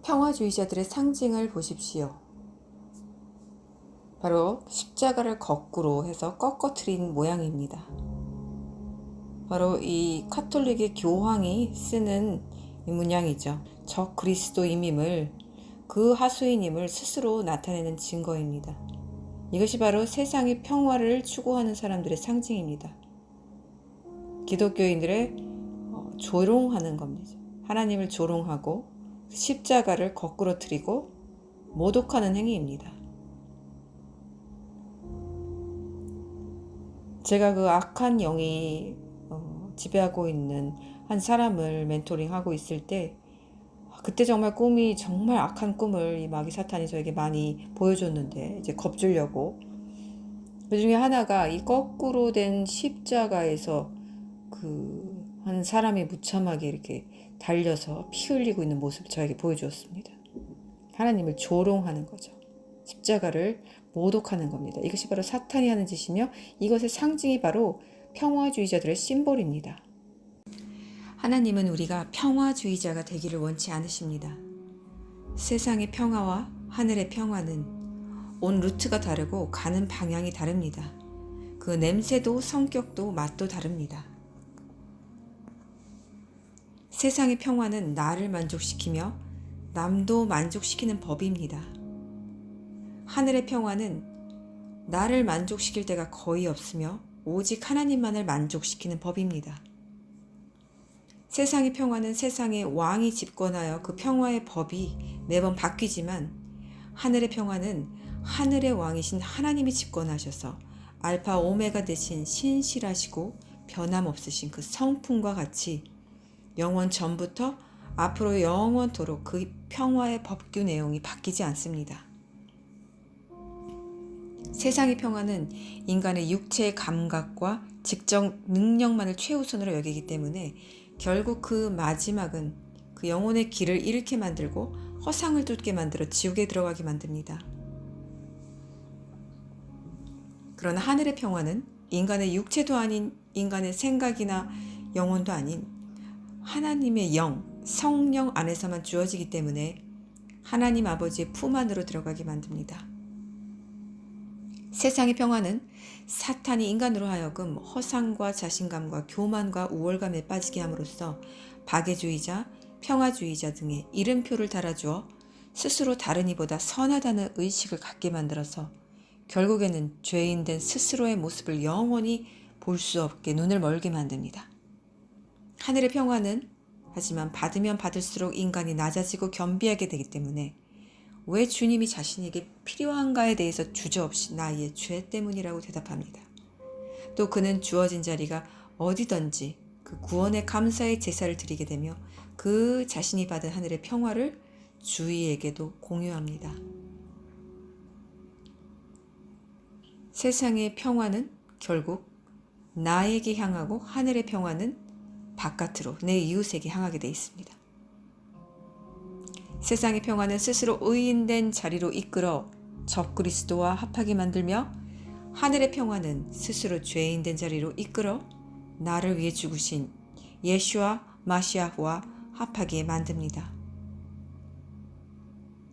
평화주의자들의 상징을 보십시오. 바로 십자가를 거꾸로 해서 꺾어트린 모양입니다. 바로 이 카톨릭의 교황이 쓰는 이 문양이죠. 적 그리스도임임을, 그 하수인임을 스스로 나타내는 증거입니다. 이것이 바로 세상의 평화를 추구하는 사람들의 상징입니다. 기독교인들의 조롱하는 겁니다. 하나님을 조롱하고 십자가를 거꾸로 트리고 모독하는 행위입니다. 제가 그 악한 영이 지배하고 있는 한 사람을 멘토링하고 있을 때, 그때 정말 꿈이 정말 악한 꿈을 이 마귀 사탄이 저에게 많이 보여줬는데, 이제 겁주려고. 그 중에 하나가 이 거꾸로 된 십자가에서 그 한 사람이 무참하게 이렇게 달려서 피 흘리고 있는 모습을 저에게 보여주었습니다. 하나님을 조롱하는 거죠. 십자가를 모독하는 겁니다. 이것이 바로 사탄이 하는 짓이며, 이것의 상징이 바로 평화주의자들의 심볼입니다. 하나님은 우리가 평화주의자가 되기를 원치 않으십니다. 세상의 평화와 하늘의 평화는 온 루트가 다르고 가는 방향이 다릅니다. 그 냄새도 성격도 맛도 다릅니다. 세상의 평화는 나를 만족시키며 남도 만족시키는 법입니다. 하늘의 평화는 나를 만족시킬 때가 거의 없으며 오직 하나님만을 만족시키는 법입니다. 세상의 평화는 세상의 왕이 집권하여 그 평화의 법이 매번 바뀌지만, 하늘의 평화는 하늘의 왕이신 하나님이 집권하셔서 알파 오메가 되신 신실하시고 변함없으신 그 성품과 같이 영원 전부터 앞으로 영원토록 그 평화의 법규 내용이 바뀌지 않습니다. 세상의 평화는 인간의 육체의 감각과 직접 능력만을 최우선으로 여기기 때문에 결국 그 마지막은 그 영혼의 길을 잃게 만들고 허상을 쫓게 만들어 지옥에 들어가게 만듭니다. 그러나 하늘의 평화는 인간의 육체도 아닌 인간의 생각이나 영혼도 아닌 하나님의 영, 성령 안에서만 주어지기 때문에 하나님 아버지의 품 안으로 들어가게 만듭니다. 세상의 평화는 사탄이 인간으로 하여금 허상과 자신감과 교만과 우월감에 빠지게 함으로써 박애주의자, 평화주의자 등의 이름표를 달아주어 스스로 다른 이보다 선하다는 의식을 갖게 만들어서 결국에는 죄인된 스스로의 모습을 영원히 볼 수 없게 눈을 멀게 만듭니다. 하늘의 평화는 하지만 받으면 받을수록 인간이 낮아지고 겸비하게 되기 때문에 왜 주님이 자신에게 필요한가에 대해서 주저없이 나의 죄 때문이라고 대답합니다. 또 그는 주어진 자리가 어디든지 그 구원의 감사의 제사를 드리게 되며 그 자신이 받은 하늘의 평화를 주위에게도 공유합니다. 세상의 평화는 결국 나에게 향하고 하늘의 평화는 바깥으로 내 이웃에게 향하게 되어 있습니다. 세상의 평화는 스스로 의인된 자리로 이끌어 적그리스도와 합하게 만들며, 하늘의 평화는 스스로 죄인된 자리로 이끌어 나를 위해 죽으신 예수와 마시아와 합하게 만듭니다.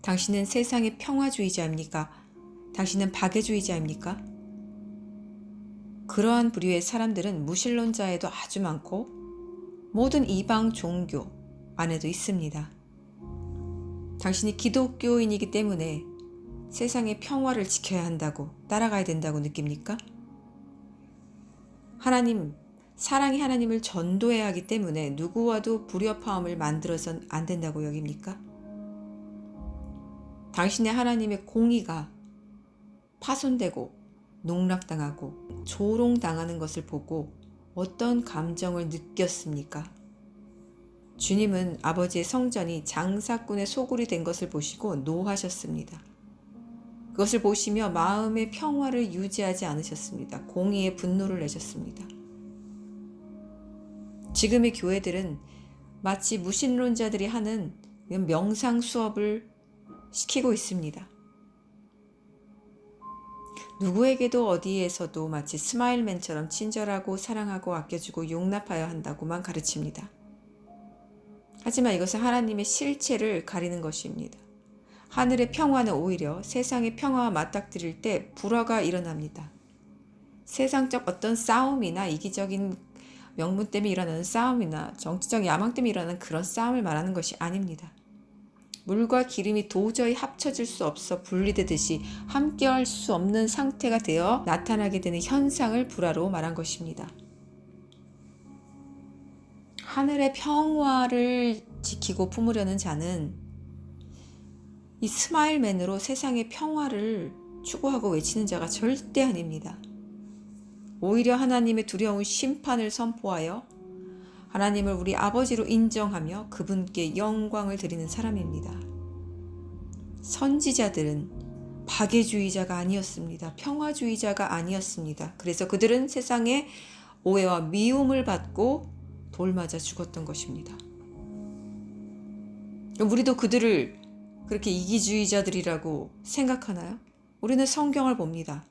당신은 세상의 평화주의자입니까? 당신은 박애주의자입니까? 그러한 부류의 사람들은 무신론자에도 아주 많고 모든 이방 종교 안에도 있습니다. 당신이 기독교인이기 때문에 세상의 평화를 지켜야 한다고, 따라가야 된다고 느낍니까? 하나님, 사랑이 하나님을 전도해야 하기 때문에 누구와도 불협화음을 만들어선 안 된다고 여깁니까? 당신의 하나님의 공의가 파손되고 농락당하고 조롱당하는 것을 보고 어떤 감정을 느꼈습니까? 주님은 아버지의 성전이 장사꾼의 소굴이 된 것을 보시고 노하셨습니다. 그것을 보시며 마음의 평화를 유지하지 않으셨습니다. 공의의 분노를 내셨습니다. 지금의 교회들은 마치 무신론자들이 하는 명상 수업을 시키고 있습니다. 누구에게도 어디에서도 마치 스마일맨처럼 친절하고 사랑하고 아껴주고 용납하여 한다고만 가르칩니다. 하지만 이것은 하나님의 실체를 가리는 것입니다. 하늘의 평화는 오히려 세상의 평화와 맞닥뜨릴 때 불화가 일어납니다. 세상적 어떤 싸움이나 이기적인 명분 때문에 일어나는 싸움이나 정치적 야망 때문에 일어나는 그런 싸움을 말하는 것이 아닙니다. 물과 기름이 도저히 합쳐질 수 없어 분리되듯이 함께할 수 없는 상태가 되어 나타나게 되는 현상을 불화로 말한 것입니다. 하늘의 평화를 지키고 품으려는 자는 이 스마일맨으로 세상의 평화를 추구하고 외치는 자가 절대 아닙니다. 오히려 하나님의 두려운 심판을 선포하여 하나님을 우리 아버지로 인정하며 그분께 영광을 드리는 사람입니다. 선지자들은 박애주의자가 아니었습니다. 평화주의자가 아니었습니다. 그래서 그들은 세상의 오해와 미움을 받고 돌맞아 죽었던 것입니다. 우리도 그들을 그렇게 이기주의자들이라고 생각하나요? 우리는 성경을 봅니다.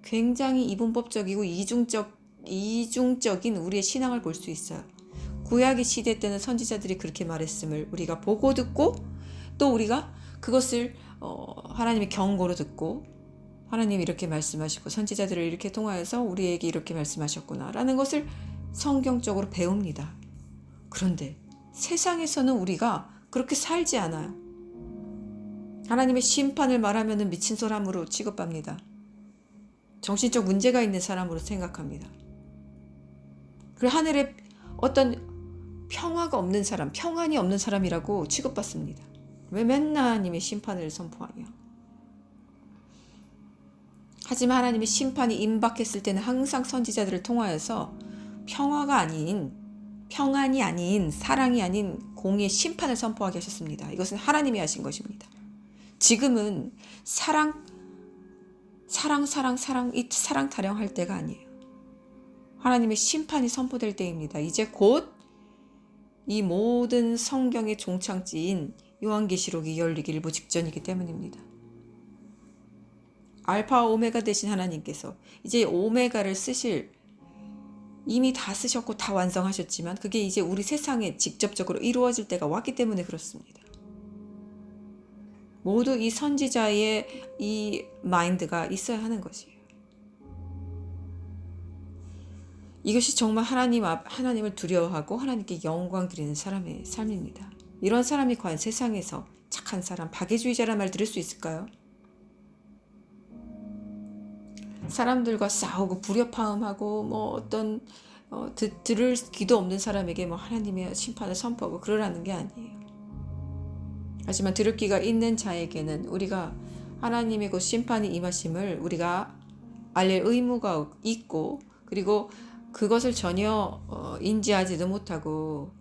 굉장히 이분법적이고 이중적인 우리의 신앙을 볼 수 있어요. 구약의 시대 때는 선지자들이 그렇게 말했음을 우리가 보고 듣고 또 우리가 그것을 하나님의 경고로 듣고 하나님이 이렇게 말씀하시고 선지자들을 이렇게 통하여서 우리에게 이렇게 말씀하셨구나 라는 것을 성경적으로 배웁니다. 그런데 세상에서는 우리가 그렇게 살지 않아요. 하나님의 심판을 말하면 미친 사람으로 취급합니다. 정신적 문제가 있는 사람으로 생각합니다. 그리고 하늘에 어떤 평화가 없는 사람, 평안이 없는 사람이라고 취급받습니다. 왜 맨날 하나님의 심판을 선포하냐? 하지만 하나님의 심판이 임박했을 때는 항상 선지자들을 통하여서 평안이 아닌 사랑이 아닌 공의의 심판을 선포하게 하셨습니다. 이것은 하나님이 하신 것입니다. 지금은 사랑 타령할 때가 아니에요. 하나님의 심판이 선포될 때입니다. 이제 곧 이 모든 성경의 종착지인 요한계시록이 열리기 일부 직전이기 때문입니다. 알파와 오메가 되신 하나님께서 이제 오메가를 쓰실, 이미 다 쓰셨고 다 완성하셨지만 그게 이제 우리 세상에 직접적으로 이루어질 때가 왔기 때문에 그렇습니다. 모두 이 선지자의 이 마인드가 있어야 하는 것이에요. 이것이 정말 하나님을 두려워하고 하나님께 영광 드리는 사람의 삶입니다. 이런 사람이 과연 세상에서 착한 사람, 박애주의자란 말 들을 수 있을까요? 사람들과 싸우고 불협화음하고 어떤 들을 귀도 없는 사람에게 하나님의 심판을 선포하고 그러라는 게 아니에요. 하지만 들을 귀가 있는 자에게는 우리가 하나님의 그 심판이 임하심을 우리가 알릴 의무가 있고, 그리고 그것을 전혀 인지하지도 못하고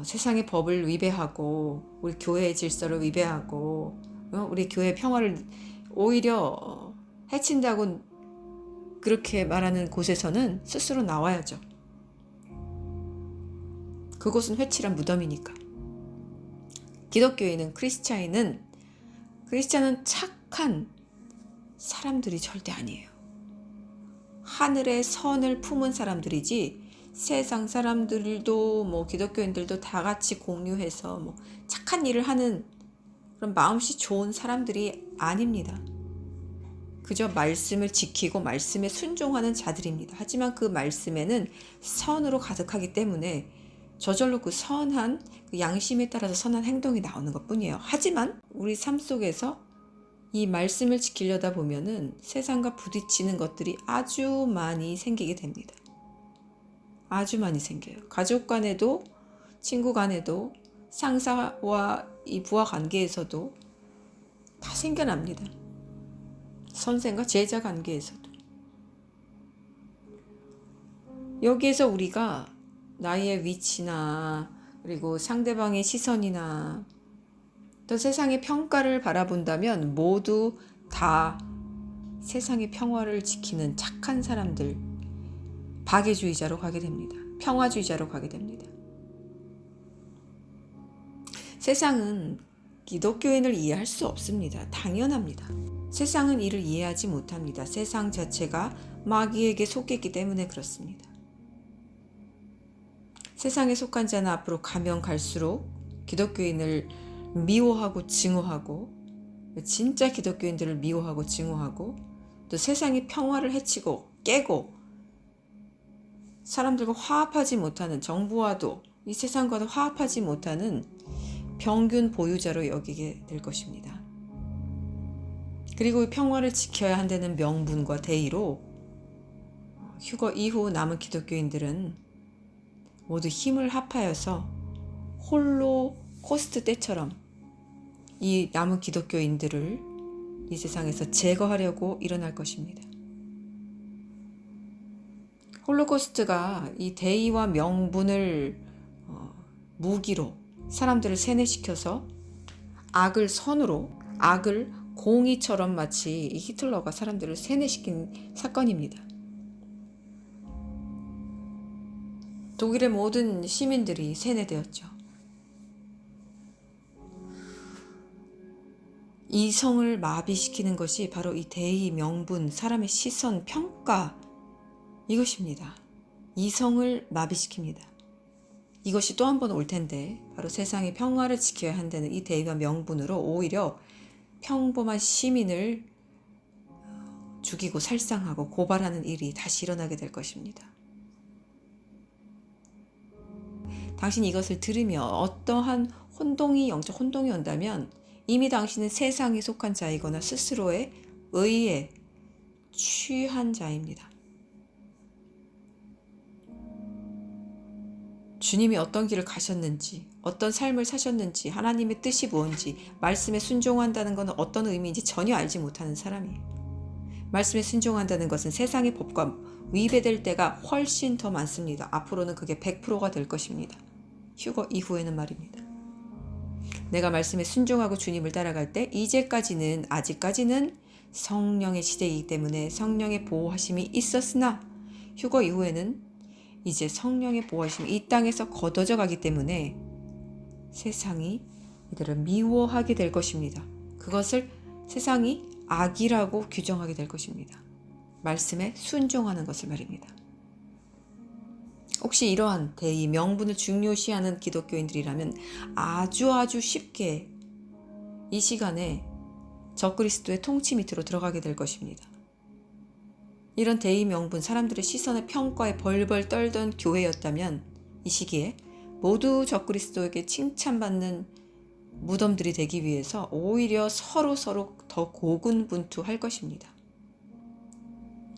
세상의 법을 위배하고 우리 교회의 질서를 위배하고 우리 교회의 평화를 오히려 해친다고 그렇게 말하는 곳에서는 스스로 나와야죠. 그곳은 회칠한 무덤이니까. 기독교인은 크리스찬은 착한 사람들이 절대 아니에요. 하늘의 선을 품은 사람들이지 세상 사람들도 기독교인들도 다 같이 공유해서 착한 일을 하는 그런 마음씨 좋은 사람들이 아닙니다. 그저 말씀을 지키고 말씀에 순종하는 자들입니다. 하지만 그 말씀에는 선으로 가득하기 때문에 저절로 그 선한 그 양심에 따라서 선한 행동이 나오는 것뿐이에요. 하지만 우리 삶 속에서 이 말씀을 지키려다 보면은 세상과 부딪히는 것들이 아주 많이 생기게 됩니다. 아주 많이 생겨요. 가족 간에도, 친구 간에도, 상사와 이 부하 관계에서도 다 생겨납니다. 선생과 제자 관계에서도. 여기에서 우리가 나의 위치나 그리고 상대방의 시선이나 또 세상의 평가를 바라본다면 모두 다 세상의 평화를 지키는 착한 사람들, 박애주의자로 가게 됩니다. 평화주의자로 가게 됩니다. 세상은 기독교인을 이해할 수 없습니다. 당연합니다. 세상은 이를 이해하지 못합니다. 세상 자체가 마귀에게 속했기 때문에 그렇습니다. 세상에 속한 자는 앞으로 가면 갈수록 기독교인을 미워하고 증오하고, 진짜 기독교인들을 미워하고 증오하고, 또 세상의 평화를 해치고 깨고 사람들과 화합하지 못하는, 정부와도 이 세상과도 화합하지 못하는 병균 보유자로 여기게 될 것입니다. 그리고 이 평화를 지켜야 한다는 명분과 대의로 휴거 이후 남은 기독교인들은 모두 힘을 합하여서 홀로코스트 때처럼 이 남은 기독교인들을 이 세상에서 제거하려고 일어날 것입니다. 홀로코스트가 이 대의와 명분을 무기로 사람들을 세뇌시켜서 악을 선으로, 악을 공의처럼 마치 이 히틀러가 사람들을 세뇌시킨 사건입니다. 독일의 모든 시민들이 세뇌되었죠. 이성을 마비시키는 것이 바로 이 대의, 명분, 사람의 시선, 평가, 이것입니다. 이성을 마비시킵니다. 이것이 또 한 번 올 텐데 바로 세상의 평화를 지켜야 한다는 이 대의와 명분으로 오히려 평범한 시민을 죽이고 살상하고 고발하는 일이 다시 일어나게 될 것입니다. 당신이 이것을 들으며 어떠한 영적 혼동이 온다면 이미 당신은 세상에 속한 자이거나 스스로의 의에 취한 자입니다. 주님이 어떤 길을 가셨는지, 어떤 삶을 사셨는지, 하나님의 뜻이 무엇인지, 말씀에 순종한다는 것은 어떤 의미인지 전혀 알지 못하는 사람이에요. 말씀에 순종한다는 것은 세상의 법과 위배될 때가 훨씬 더 많습니다. 앞으로는 그게 100%가 될 것입니다. 휴거 이후에는 말입니다. 내가 말씀에 순종하고 주님을 따라갈 때 아직까지는 성령의 시대이기 때문에 성령의 보호하심이 있었으나 휴거 이후에는 이제 성령의 보호하심이 이 땅에서 걷어져 가기 때문에 세상이 이들을 미워하게 될 것입니다. 그것을 세상이 악이라고 규정하게 될 것입니다. 말씀에 순종하는 것을 말입니다. 혹시 이러한 대의, 명분을 중요시하는 기독교인들이라면 아주 쉽게 이 시간에 적그리스도의 통치 밑으로 들어가게 될 것입니다. 이런 대의, 명분, 사람들의 시선의 평가에 벌벌 떨던 교회였다면 이 시기에 모두 적그리스도에게 칭찬받는 무덤들이 되기 위해서 오히려 서로 더 고군분투할 것입니다.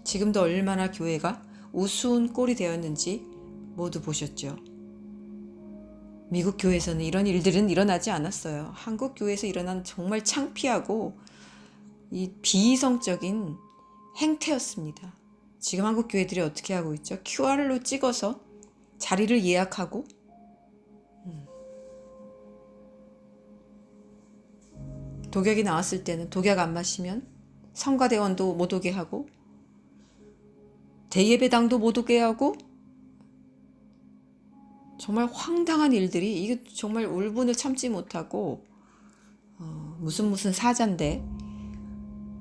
지금도 얼마나 교회가 우스운 꼴이 되었는지 모두 보셨죠. 미국 교회에서는 이런 일들은 일어나지 않았어요. 한국 교회에서 일어난 정말 창피하고 이 비이성적인 행태였습니다. 지금 한국 교회들이 어떻게 하고 있죠? QR로 찍어서 자리를 예약하고 독약이 나왔을 때는 독약 안 마시면 성가대원도 못 오게 하고 대예배당도 못 오게 하고 정말 황당한 일들이, 이게 정말 울분을 참지 못하고 무슨 사자인데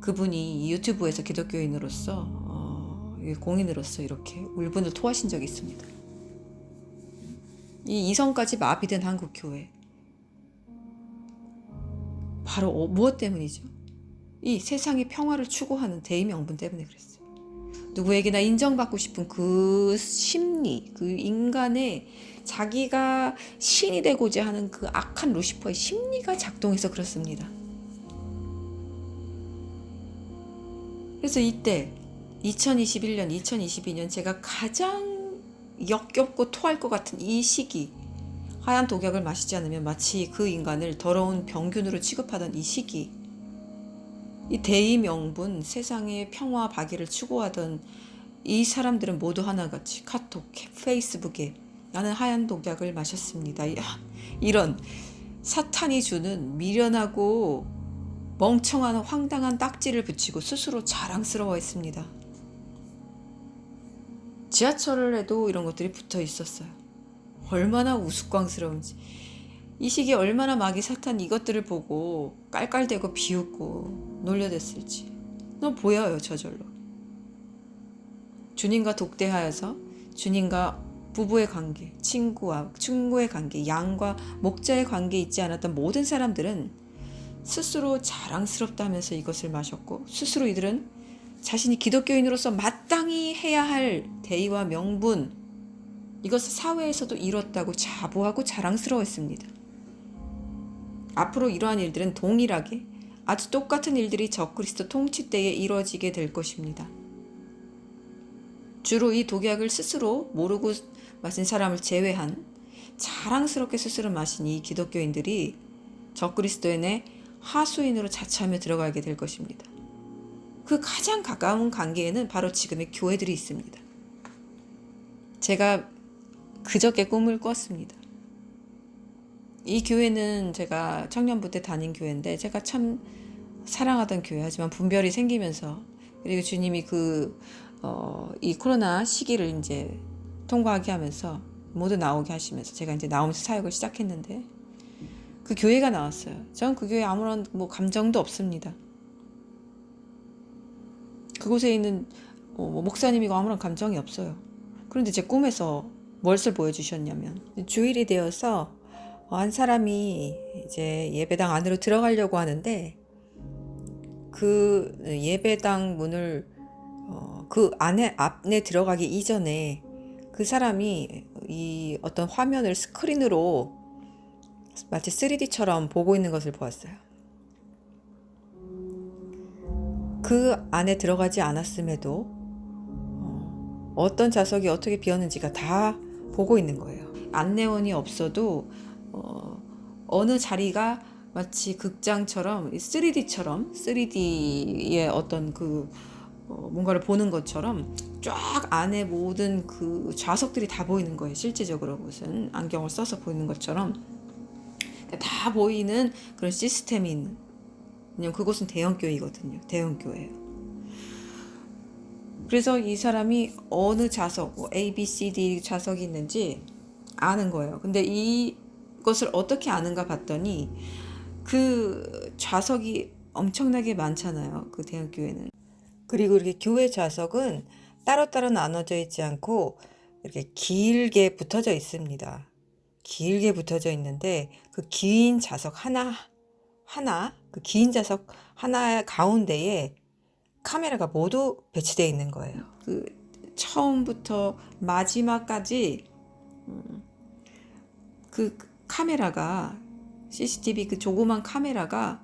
그분이 유튜브에서 기독교인으로서 공인으로서 이렇게 울분을 토하신 적이 있습니다. 이 이성까지 마비된 한국 교회, 바로 무엇 때문이죠? 이 세상의 평화를 추구하는 대의 명분 때문에 그랬어요. 누구에게나 인정받고 싶은 그 심리, 그 인간의 자기가 신이 되고자 하는 그 악한 루시퍼의 심리가 작동해서 그렇습니다. 그래서 이때 2021년, 2022년 제가 가장 역겹고 토할 것 같은 이 시기, 하얀 독약을 마시지 않으면 마치 그 인간을 더러운 병균으로 취급하던 이 시기, 이 대의 명분, 세상의 평화 박애를 추구하던 이 사람들은 모두 하나같이 카톡, 페이스북에 나는 하얀 독약을 마셨습니다. 이런 사탄이 주는 미련하고 멍청한 황당한 딱지를 붙이고 스스로 자랑스러워했습니다. 지하철에도 이런 것들이 붙어 있었어요. 얼마나 우스꽝스러운지. 이 시기에 얼마나 마귀 사탄 이것들을 보고 깔깔대고 비웃고 놀려댔을지 너무 보여요. 저절로 주님과 독대하여서 주님과 부부의 관계, 친구의 관계, 양과 목자의 관계 있지 않았던 모든 사람들은 스스로 자랑스럽다면서 이것을 마셨고, 스스로 이들은 자신이 기독교인으로서 마땅히 해야 할 대의와 명분, 이것을 사회에서도 이뤘다고 자부하고 자랑스러워했습니다. 앞으로 이러한 일들은 동일하게 아주 똑같은 일들이 적그리스도 통치 때에 이루어지게 될 것입니다. 주로 이 독약을 스스로 모르고 마신 사람을 제외한 자랑스럽게 스스로 마신 이 기독교인들이 적그리스도인의 하수인으로 자처하며 들어가게 될 것입니다. 그 가장 가까운 관계에는 바로 지금의 교회들이 있습니다. 제가 그저께 꿈을 꿨습니다. 이 교회는 제가 청년부 때 다닌 교회인데 제가 참 사랑하던 교회, 하지만 분별이 생기면서, 그리고 주님이 이 코로나 시기를 이제 통과하게 하면서 모두 나오게 하시면서 제가 이제 나오면서 사역을 시작했는데 그 교회가 나왔어요. 전 그 교회에 아무런 감정도 없습니다. 그곳에 있는 목사님이고 아무런 감정이 없어요. 그런데 제 꿈에서 무엇을 보여주셨냐면, 주일이 되어서 한 사람이 이제 예배당 안으로 들어가려고 하는데 그 예배당 문을 그 안에 들어가기 이전에 그 사람이 이 어떤 화면을 스크린으로 마치 3D처럼 보고 있는 것을 보았어요. 그 안에 들어가지 않았음에도 어떤 좌석이 어떻게 비었는지가 다 보고 있는 거예요. 안내원이 없어도 어느 자리가 마치 극장처럼 3D의 어떤 뭔가를 보는 것처럼 쫙 안에 모든 그 좌석들이 다 보이는 거예요. 실제적으로 무슨 안경을 써서 보이는 것처럼 다 보이는 그런 시스템이 있는. 왜냐면 그곳은 대형교회이거든요. 대형교회예요. 그래서 이 사람이 어느 좌석, A, B, C, D 좌석이 있는지 아는 거예요. 근데 이것을 어떻게 아는가 봤더니 그 좌석이 엄청나게 많잖아요. 그 대형교회는. 그리고 이렇게 교회 좌석은 따로따로 나눠져 있지 않고 이렇게 길게 붙어져 있습니다. 길게 붙어져 있는데 그 긴 좌석 그 긴 좌석 하나 가운데에 카메라가 모두 배치되어 있는 거예요. 그 처음부터 마지막까지 그 카메라가, CCTV 그 조그만 카메라가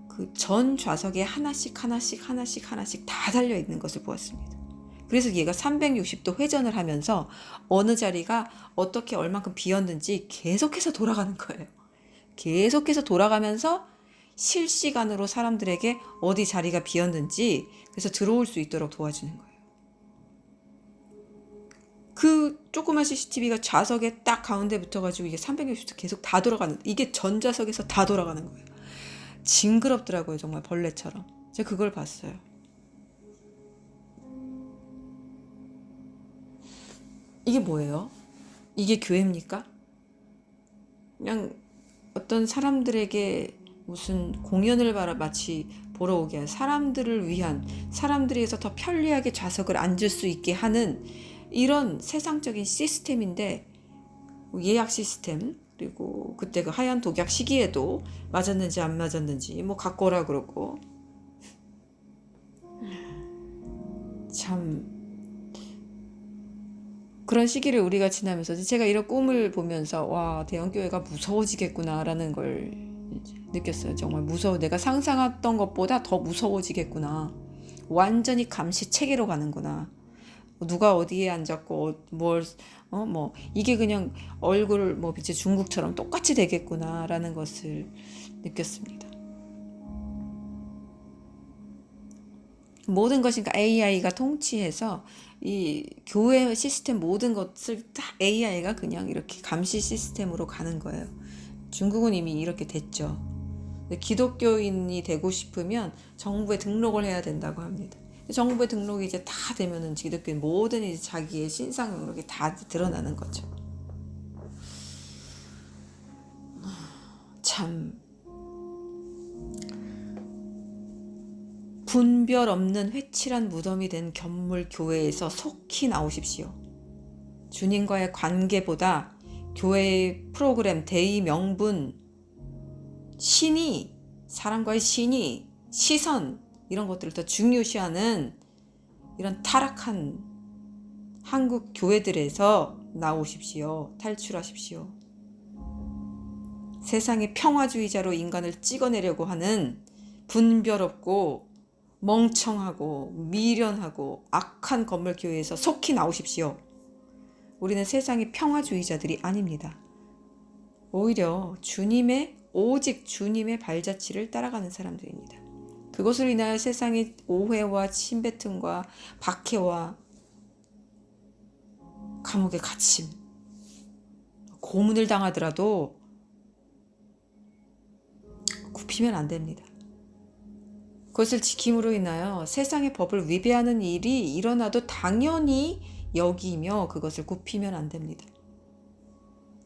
그 전 좌석에 하나씩 다 달려 있는 것을 보았습니다. 그래서 얘가 360도 회전을 하면서 어느 자리가 어떻게 얼만큼 비었는지 계속해서 돌아가는 거예요. 계속해서 돌아가면서 실시간으로 사람들에게 어디 자리가 비었는지, 그래서 들어올 수 있도록 도와주는 거예요. 그 조그만 CCTV가 좌석에 딱 가운데 붙어가지고 이게 360도 계속 다 돌아가는, 이게 전 좌석에서 다 돌아가는 거예요. 징그럽더라고요. 정말 벌레처럼. 제가 그걸 봤어요. 이게 뭐예요? 이게 교회입니까? 그냥 어떤 사람들에게 무슨 공연을 마치 보러 오게 한, 사람들을 위한, 사람들에서 더 편리하게 좌석을 앉을 수 있게 하는 이런 세상적인 시스템인데, 예약 시스템, 그리고 그때 그 하얀 독약 시기에도 맞았는지 안 맞았는지 갖고 오라 그러고. 참 그런 시기를 우리가 지나면서 제가 이런 꿈을 보면서 와, 대형교회가 무서워지겠구나라는 걸 느꼈어요. 정말 무서워. 내가 상상했던 것보다 더 무서워지겠구나. 완전히 감시 체계로 가는구나. 누가 어디에 앉았고 이게 그냥 얼굴 빛의 중국처럼 똑같이 되겠구나라는 것을 느꼈습니다. 모든 것이 AI가 통치해서 이 교회 시스템 모든 것을 다 AI가 그냥 이렇게 감시 시스템으로 가는 거예요. 중국은 이미 이렇게 됐죠. 기독교인이 되고 싶으면 정부에 등록을 해야 된다고 합니다. 정부에 등록이 이제 다 되면은 기독교인 모든 이제 자기의 신상 영역이 다 드러나는 거죠. 참 분별 없는 회칠한 무덤이 된 견물 교회에서 속히 나오십시오. 주님과의 관계보다 교회의 프로그램, 대의, 명분, 신이, 사람과의 신이, 시선, 이런 것들을 더 중요시하는 이런 타락한 한국 교회들에서 나오십시오. 탈출하십시오. 세상의 평화주의자로 인간을 찍어내려고 하는 분별 없고 멍청하고 미련하고 악한 건물교회에서 속히 나오십시오. 우리는 세상의 평화주의자들이 아닙니다. 오히려 오직 주님의 발자취를 따라가는 사람들입니다. 그것으로 인하여 세상의 오해와 침뱉음과 박해와 감옥에 갇힘, 고문을 당하더라도 굽히면 안 됩니다. 그것을 지킴으로 인하여 세상의 법을 위배하는 일이 일어나도 당연히 여기며 그것을 굽히면 안 됩니다.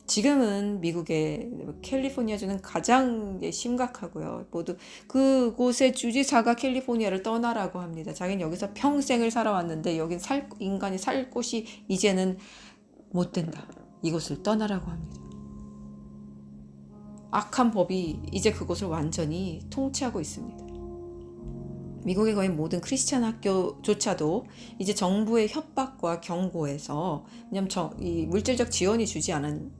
지금은 미국의 캘리포니아주는 가장 심각하고요. 모두 그곳의 주지사가 캘리포니아를 떠나라고 합니다. 자기는 여기서 평생을 살아왔는데 여긴 인간이 살 곳이 이제는 못 된다. 이곳을 떠나라고 합니다. 악한 법이 이제 그곳을 완전히 통치하고 있습니다. 미국의 거의 모든 크리스찬 학교조차도 이제 정부의 협박과 경고에서, 왜냐면 이 물질적 지원이 주지 않으면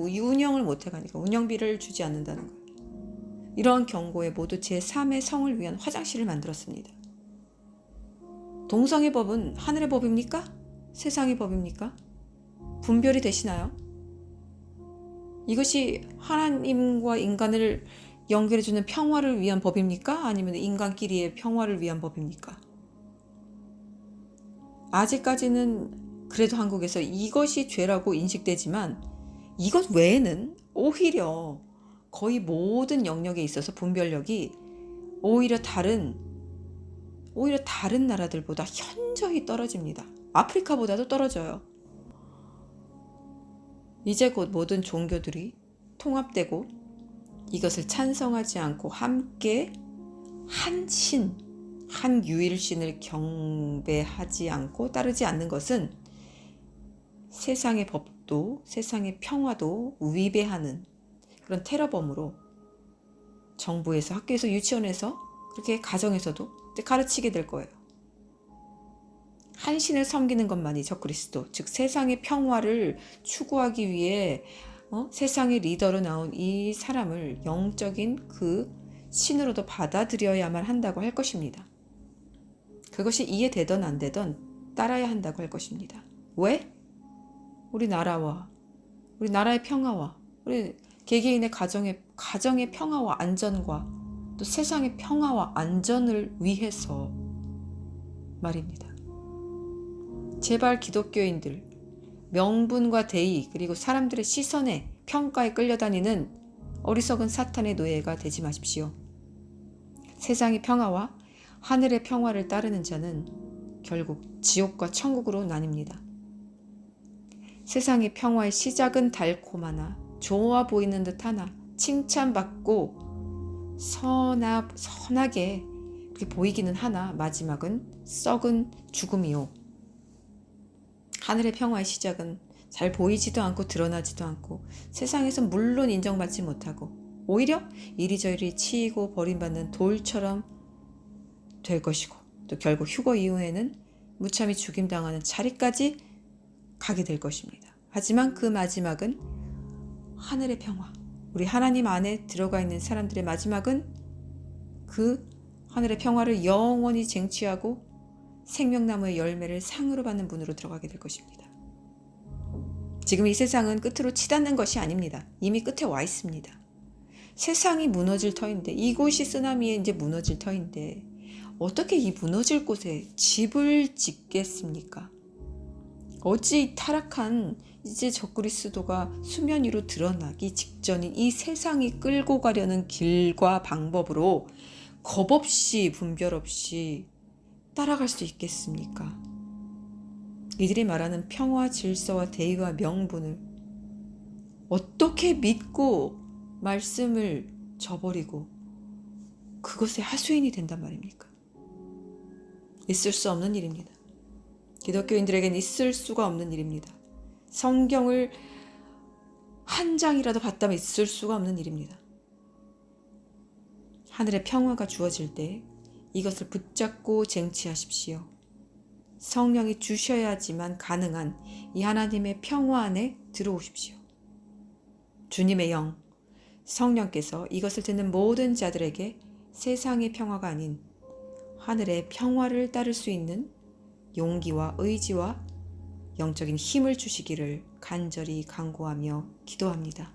운영을 못 해가니까 운영비를 주지 않는다는 거예요. 이러한 경고에 모두 제3의 성을 위한 화장실을 만들었습니다. 동성애 법은 하늘의 법입니까? 세상의 법입니까? 분별이 되시나요? 이것이 하나님과 인간을 연결해주는 평화를 위한 법입니까? 아니면 인간끼리의 평화를 위한 법입니까? 아직까지는 그래도 한국에서 이것이 죄라고 인식되지만 이것 외에는 오히려 거의 모든 영역에 있어서 분별력이 오히려 다른 나라들보다 현저히 떨어집니다. 아프리카보다도 떨어져요. 이제 곧 모든 종교들이 통합되고 이것을 찬성하지 않고 함께 한 유일신을 경배하지 않고 따르지 않는 것은 세상의 법도 세상의 평화도 위배하는 그런 테러범으로 정부에서, 학교에서, 유치원에서, 그렇게 가정에서도 가르치게 될 거예요. 한 신을 섬기는 것만이 적그리스도, 즉 세상의 평화를 추구하기 위해 세상의 리더로 나온 이 사람을 영적인 그 신으로도 받아들여야만 한다고 할 것입니다. 그것이 이해되던 안 되던 따라야 한다고 할 것입니다. 왜? 우리 나라와 우리 나라의 평화와 우리 개개인의 가정의 평화와 안전과 또 세상의 평화와 안전을 위해서 말입니다. 제발 기독교인들, 명분과 대의 그리고 사람들의 시선에 평가에 끌려다니는 어리석은 사탄의 노예가 되지 마십시오. 세상의 평화와 하늘의 평화를 따르는 자는 결국 지옥과 천국으로 나뉩니다. 세상의 평화의 시작은 달콤하나 좋아 보이는 듯하나 칭찬받고 선하게 그렇게 보이기는 하나 마지막은 썩은 죽음이요. 하늘의 평화의 시작은 잘 보이지도 않고 드러나지도 않고 세상에서 물론 인정받지 못하고 오히려 이리저리 치이고 버림받는 돌처럼 될 것이고 또 결국 휴거 이후에는 무참히 죽임당하는 자리까지 가게 될 것입니다. 하지만 그 마지막은 하늘의 평화, 우리 하나님 안에 들어가 있는 사람들의 마지막은 그 하늘의 평화를 영원히 쟁취하고 생명나무의 열매를 상으로 받는 문으로 들어가게 될 것입니다. 지금 이 세상은 끝으로 치닫는 것이 아닙니다. 이미 끝에 와 있습니다. 세상이 무너질 터인데, 이곳이 쓰나미에 이제 무너질 터인데 어떻게 이 무너질 곳에 집을 짓겠습니까? 어찌 타락한 이제 적그리스도가 수면 위로 드러나기 직전인 이 세상이 끌고 가려는 길과 방법으로 겁없이 분별 없이 따라갈 수 있겠습니까? 이들이 말하는 평화, 질서와 대의와 명분을 어떻게 믿고 말씀을 저버리고 그것의 하수인이 된단 말입니까? 있을 수 없는 일입니다. 기독교인들에겐 있을 수가 없는 일입니다. 성경을 한 장이라도 봤다면 있을 수가 없는 일입니다. 하늘의 평화가 주어질 때 이것을 붙잡고 쟁취하십시오. 성령이 주셔야지만 가능한 이 하나님의 평화 안에 들어오십시오. 주님의 영, 성령께서 이것을 듣는 모든 자들에게 세상의 평화가 아닌 하늘의 평화를 따를 수 있는 용기와 의지와 영적인 힘을 주시기를 간절히 간구하며 기도합니다.